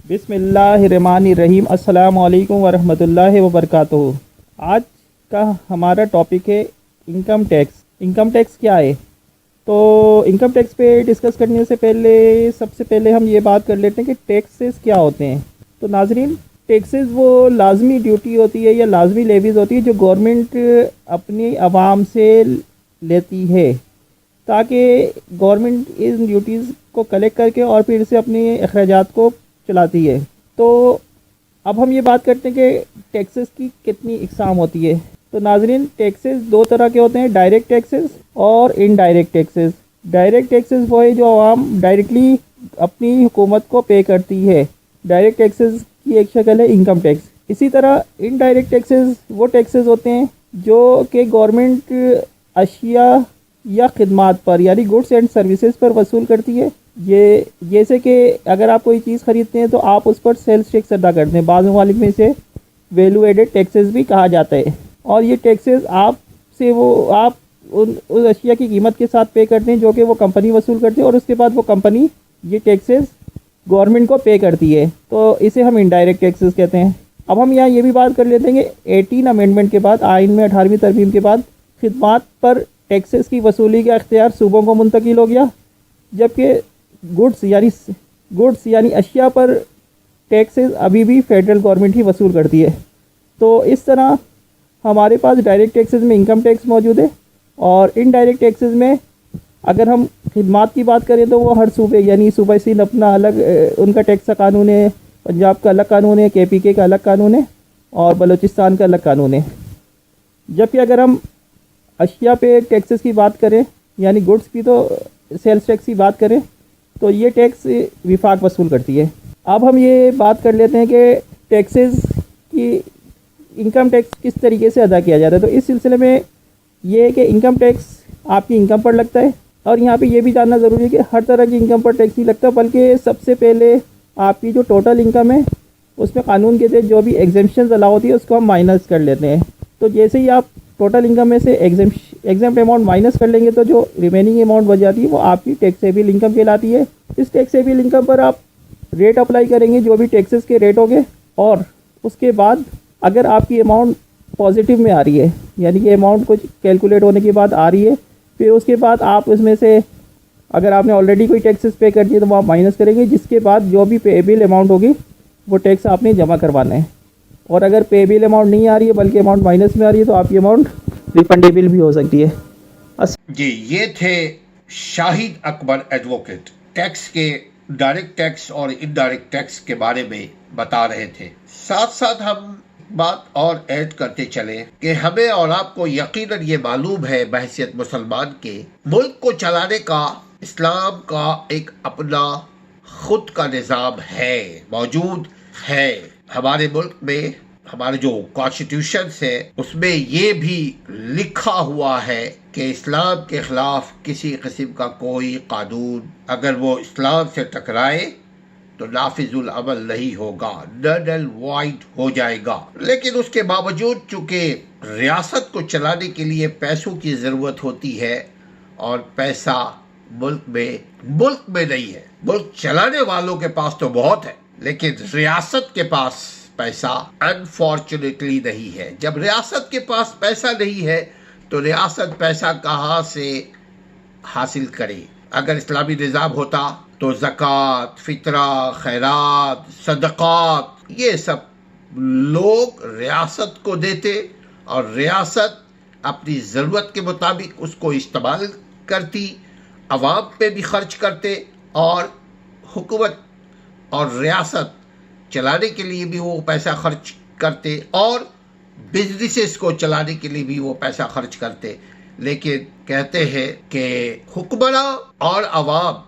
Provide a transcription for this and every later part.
बिस्मिल्लाहिर्रहमानिर्रहीम। अस्सलामु अलैकुम वरहमतुल्लाहि वबरकातुहू। आज का हमारा टॉपिक है इनकम टैक्स। इनकम टैक्स क्या है? तो इनकम टैक्स पे डिस्कस करने से पहले सबसे पहले हम ये बात कर लेते हैं कि टैक्सेस क्या होते हैं। तो नाजरीन, टैक्सेस वो लाजमी ड्यूटी होती है या लाजमी लेवीज़ होती है जो गवर्नमेंट अपनी आवाम से लेती है, ताकि गवर्नमेंट इन ड्यूटीज़ को कलेक्ट करके और फिर से अपने अखराजात को चलाती है। तो अब हम ये बात करते हैं कि टैक्सेस की कितनी इकसाम होती है। तो नाजरीन, टैक्सेस दो तरह के होते हैं, डायरेक्ट टैक्सेस और इनडायरेक्ट टैक्सेस। डायरेक्ट टैक्सेस वो है जो आवाम डायरेक्टली अपनी हुकूमत को पे करती है। डायरेक्ट टैक्सेस की एक शक्ल है इनकम टैक्स। इसी तरह इनडायरेक्ट टैक्सेस वो टैक्सेस होते हैं जो कि गवर्नमेंट अशिया या खिदमात पर यानी गुड्स एंड सर्विसेज पर वसूल करती है। ये जैसे कि अगर आप कोई चीज़ ख़रीदते हैं तो आप उस पर सेल्स टैक्स अदा करते हैं। बाद ममालिक में से वैल्यू एडेड टैक्सेस भी कहा जाता है। और ये टैक्सेस आप उस अशिया की कीमत के साथ पे करते हैं जो कि वो कंपनी वसूल करती है, और उसके बाद वो कंपनी ये टैक्सेस गवर्नमेंट को पे करती है। तो इसे हम इनडायरेक्ट टैक्सेस कहते हैं। अब हम यहाँ ये भी बात कर लेते हैं कि 18 अमेंडमेंट के बाद, आइन में 18वीं तरमीम के बाद, खिदमात पर टैक्सेस की वसूली का इख्तियार सूबों को मुंतकिल हो गया, जबकि गुड्स यानी अशिया पर टैक्सेस अभी भी फेडरल गवर्नमेंट ही वसूल करती है। तो इस तरह हमारे पास डायरेक्ट टैक्सेस में इनकम टैक्स मौजूद है, और इनडायरेक्ट टैक्सेस में अगर हम खिदमात की बात करें तो वो हर सूबे यानी सूबा सिंध अपना अलग उनका टैक्स का कानून है, पंजाब का अलग कानून है, KPK का अलग कानून है, और बलूचिस्तान का अलग कानून है। जबकि अगर हम अशिया पे टैक्सेस की बात करें यानी गुड्स की, तो सेल्स टैक्स की बात करें तो ये टैक्स विफाक वसूल करती है। अब हम ये बात कर लेते हैं कि टैक्सेस की इनकम टैक्स किस तरीके से अदा किया जाता है। तो इस सिलसिले में ये है कि इनकम टैक्स आपकी इनकम पर लगता है, और यहाँ पे ये भी जानना ज़रूरी है कि हर तरह की इनकम पर टैक्स नहीं लगता, बल्कि सबसे पहले आपकी जो टोटल इनकम है उसमें कानून के तहत जो भी एग्जेम्पशन अलाउ होती है उसको हम माइनस कर लेते हैं। तो जैसे ही आप टोटल इनकम में से एग्जाम्प्ट अमाउंट माइनस कर लेंगे तो जो रिमेनिंग अमाउंट बच जाती है वो आपकी टैक्सेबल इनकम कहलाती है। इस टैक्सेबल इनकम पर आप रेट अप्लाई करेंगे जो भी टैक्सेस के रेट होंगे, और उसके बाद अगर आपकी अमाउंट पॉजिटिव में आ रही है यानी कि अमाउंट कुछ कैलकुलेट होने के बाद आ रही है, फिर उसके बाद आप उसमें से अगर आपने ऑलरेडी कोई टैक्सेस पे कर दिए तो वो आप माइनस करेंगे, जिसके बाद जो भी पेएबल अमाउंट होगी वो टैक्स आपने जमा करवाना है। और अगर पेएबल अमाउंट नहीं आ रही है बल्कि अमाउंट माइनस में आ रही है तो आपकी अमाउंट रिफंडेबल भी हो सकती है। जी, ये थे शाहिद अकबर एडवोकेट, टैक्स के डायरेक्ट टैक्स और इनडायरेक्ट टैक्स के बारे में बता रहे थे। साथ साथ हम बात और ऐड करते चले कि हमें और आपको यकीनन ये मालूम है बहैसियत मुसलमान के, मुल्क को चलाने का इस्लाम का एक अपना खुद का निज़ाम है, मौजूद है। हमारे मुल्क में हमारे जो कॉन्स्टिट्यूशन है उसमें ये भी लिखा हुआ है कि इस्लाम के खिलाफ किसी किस्म का कोई कानून अगर वो इस्लाम से टकराए तो नाफिजुल अमल नहीं होगा, नल वॉइड हो जाएगा। लेकिन उसके बावजूद चूंकि रियासत को चलाने के लिए पैसों की ज़रूरत होती है, और पैसा मुल्क में नहीं है। मुल्क चलाने वालों के पास तो बहुत है, लेकिन रियासत के पास पैसा अनफॉर्चुनेटली नहीं है। जब रियासत के पास पैसा नहीं है तो रियासत पैसा कहाँ से हासिल करे? अगर इस्लामी निज़ाम होता तो ज़कात, फितरा, खैरात, सदक़ात ये सब लोग रियासत को देते, और रियासत अपनी ज़रूरत के मुताबिक उसको इस्तेमाल करती, अवाम पे भी खर्च करते, और हुकूमत और रियासत चलाने के लिए भी वो पैसा खर्च करते, और बिजनेसेस को चलाने के लिए भी वो पैसा खर्च करते। लेकिन कहते हैं कि हुक्मरान और अवाम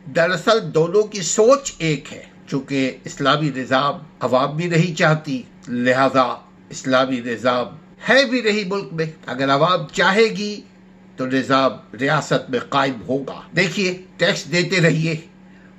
दरअसल दोनों की सोच एक है। चूँकि इस्लामी निज़ाम अवाम भी नहीं चाहती, लिहाजा इस्लामी निज़ाम है भी नहीं मुल्क में। अगर अवाम चाहेगी तो निज़ाम रियासत में कायम होगा। देखिए, टैक्स देते रहिए।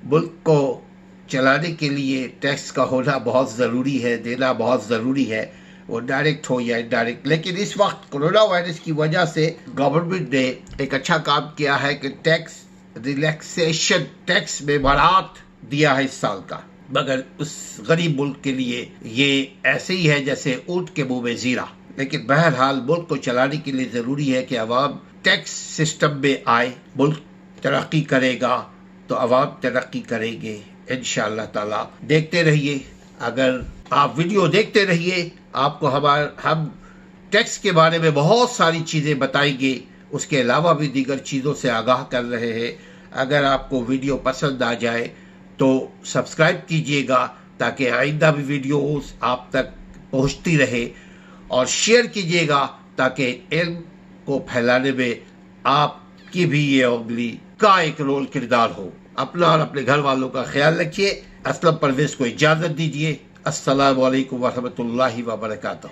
मुल्क को चलाने के लिए टैक्स का होना बहुत ज़रूरी है, देना बहुत ज़रूरी है, वो डायरेक्ट हो या इनडायरेक्ट। लेकिन इस वक्त कोरोना वायरस की वजह से गवर्नमेंट ने एक अच्छा काम किया है कि टैक्स रिलैक्सेशन, टैक्स में बढ़ात दिया है इस साल का। मगर उस गरीब मुल्क के लिए ये ऐसे ही है जैसे ऊंट के मुंह में जीरा। लेकिन बहरहाल मुल्क को चलाने के लिए जरूरी है कि अवाम टैक्स सिस्टम में आए। मुल्क तरक्की करेगा तो अवाम तरक्की करेंगे इंशाअल्लाह ताला। देखते रहिए, अगर आप वीडियो देखते रहिए, आपको हम टैक्स के बारे में बहुत सारी चीज़ें बताएंगे। उसके अलावा भी दीगर चीज़ों से आगाह कर रहे हैं। अगर आपको वीडियो पसंद आ जाए तो सब्सक्राइब कीजिएगा ताकि आइंदा भी वीडियोस आप तक पहुंचती रहे, और शेयर कीजिएगा ताकि इल्म को फैलाने में आपकी भी ये उंगली का एक रोल किरदार हो। अपना और अपने घर वालों का ख्याल रखिए। असलम परवेज को इजाज़त दीजिए। अस्सलामु अलैकुम वरहमतुल्लाहि वबरकातुहू।